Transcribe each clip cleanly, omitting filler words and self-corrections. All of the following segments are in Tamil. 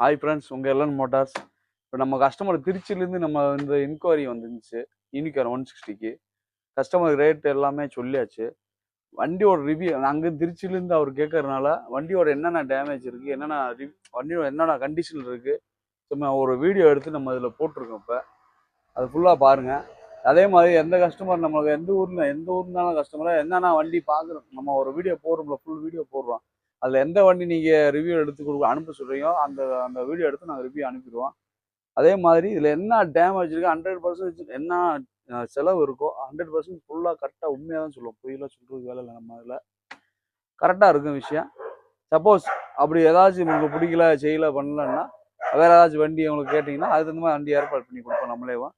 ஹாய் ஃப்ரெண்ட்ஸ், உங்கள் எல்என் மோட்டார்ஸ். இப்போ நம்ம கஸ்டமர் திருச்சியிலேருந்து நம்ம இந்த என்கொயரி வந்துருந்துச்சு யூனிகார் 160க்கு. கஸ்டமர் ரேட் எல்லாமே சொல்லியாச்சு. வண்டியோட ரிவ்யூ அங்கே திருச்சியிலேருந்து அவர் கேட்கறதுனால வண்டியோட என்னென்ன டேமேஜ் இருக்குது, என்னென்ன வண்டியோட என்னென்ன கண்டிஷன் இருக்குது, சும்மா ஒரு வீடியோ எடுத்து நம்ம இதில் போட்டிருக்கோம். இப்போ அது ஃபுல்லாக பாருங்கள். அதே மாதிரி எந்த கஸ்டமர் நம்மளுக்கு எந்த ஊர்னாலும் கஸ்டமராக என்னென்ன வண்டி பார்க்குறோம், நம்ம ஒரு வீடியோ போடுறோம்ல, ஃபுல் வீடியோ போடுறோம். அதில் எந்த வண்டி நீங்கள் ரிவ்யூ எடுத்து அனுப்ப சொல்கிறீங்களோ அந்த அந்த வீடியோ எடுத்து நாங்கள் ரிவ்யூ அனுப்பிடுவோம். அதே மாதிரி இதில் என்ன டேமேஜ் இருக்குது, 100% என்ன செலவு இருக்கோ 100% ஃபுல்லாக கரெக்டாக உண்மையாக தான் சொல்லுவோம். பொய்யெல்லாம் சொல்கிறது வேலை இல்லை. நம்ம இதில் கரெக்டாக இருக்கும் விஷயம். சப்போஸ் அப்படி ஏதாச்சும் உங்களுக்கு பிடிக்கல, செய்யலை, பண்ணலன்னா வேறு ஏதாச்சும் வண்டி உங்களுக்கு கேட்டிங்கன்னா அதுக்கு தகுந்த மாதிரி வண்டி ஏற்பாடு பண்ணி கொடுப்போம். நம்மளேவும்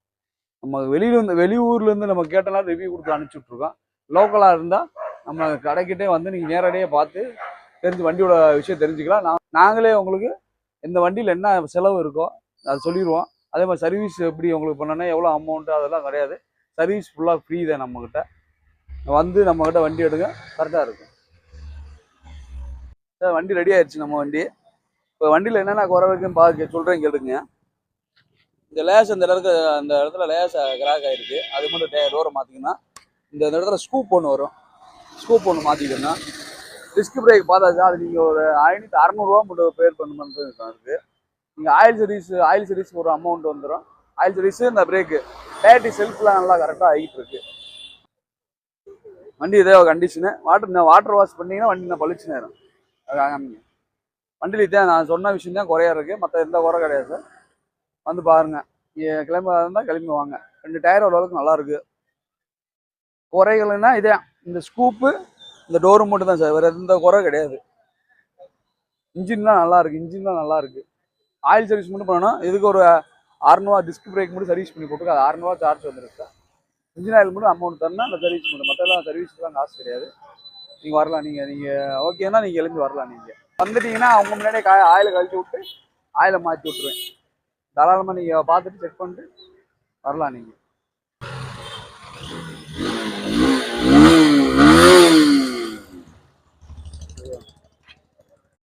நம்ம வெளியூர்லேருந்து நம்ம கேட்டனால ரிவ்யூ கொடுத்து அனுப்பிச்சி விட்ருக்கோம். லோக்கலாக இருந்தால் நம்ம கடைக்கிட்டே வந்து நீங்கள் நேரடியாக பார்த்து தெரிஞ்சு வண்டியோட விஷயம் தெரிஞ்சுக்கலாம். நாங்களே உங்களுக்கு இந்த வண்டியில் என்ன செலவு இருக்கோ அது சொல்லிடுவோம். அதே மாதிரி சர்வீஸ் எப்படி உங்களுக்கு பண்ணோன்னா எவ்வளோ அமௌண்ட்டு அதெல்லாம் கிடையாது. சர்வீஸ் ஃபுல்லாக ஃப்ரீ தான். நம்மக்கிட்ட வந்து நம்மக்கிட்ட வண்டி எடுங்க, கரெக்டாக இருக்கும். சார் வண்டி ரெடி ஆயிடுச்சு. நம்ம வண்டி இப்போ வண்டியில் என்னென்ன குறை இருக்குன்னு பார்க்க சொல்கிறேன், கேளுங்க. இந்த லேஸ் அந்த இடத்துல லேஸ் கிராக் ஆகிருக்கு. அது மட்டும் டோரை மாற்றிங்கன்னா இந்த இடத்துல ஸ்கூப் ஒன்று வரும். ஸ்கூப் ஒன்று மாற்றிக்கணும்னா டிஸ்க் பிரேக் பார்த்தாச்சு. அது நீங்கள் ஒரு 600 மட்டும் பேர் பண்ணுறது இருக்குது. நீங்கள் ஆயில் சர்வீஸ் ஒரு அமௌண்ட் வந்துடும். ஆயில் சர்வீஸு, இந்த பிரேக்கு, பேட்டரி செல்ஃப்லாம் நல்லா கரெக்டாக ஆகிட்டு இருக்கு. வண்டி இதே கண்டிஷனு. வாட்டர் வாஷ் பண்ணிங்கன்னா வண்டி நான் பளிச்சு நேரம் அது வண்டியில் தான் நான் சொன்ன விஷயம் தான் குறையா இருக்குது. மற்ற எந்த குறை கிடையாது சார். வந்து பாருங்கள். கிளம்ப இருந்தால் கிளம்பி வாங்க. 2 டயர் ஓரளவுக்கு நல்லாயிருக்கு. குறைகள்னா இதே இந்த ஸ்கூப்பு, இந்த டோரு மட்டும் தான் சார். வேறு எந்த குறை கிடையாது. இன்ஜின்லாம் நல்லா இருக்கு. ஆயில் சர்வீஸ் மட்டும் பண்ணணும். இதுக்கு ஒரு 600 டிஸ்க் பிரேக் மட்டும் சர்வீஸ் பண்ணி போட்டுருக்கு. அது 600 சார்ஜ் வந்துருக்கு சார். இன்ஜின் ஆயில் மட்டும் அமௌண்ட் தரணும். அந்த சர்வீஸ் மட்டும், மற்றெல்லாம் சர்வீஸ்லாம் காசு கிடையாது. நீங்கள் வரலாம். நீங்கள் ஓகேன்னா நீங்கள் எழுந்து வரலாம். நீங்கள் வந்துட்டீங்கன்னா அவங்க முன்னாடியே ஆயிலை கழிச்சு விட்டு ஆயிலை மாற்றி விட்ருவேன். தாராளமாக நீங்கள் பார்த்துட்டு செக் பண்ணிட்டு வரலாம். நீங்கள்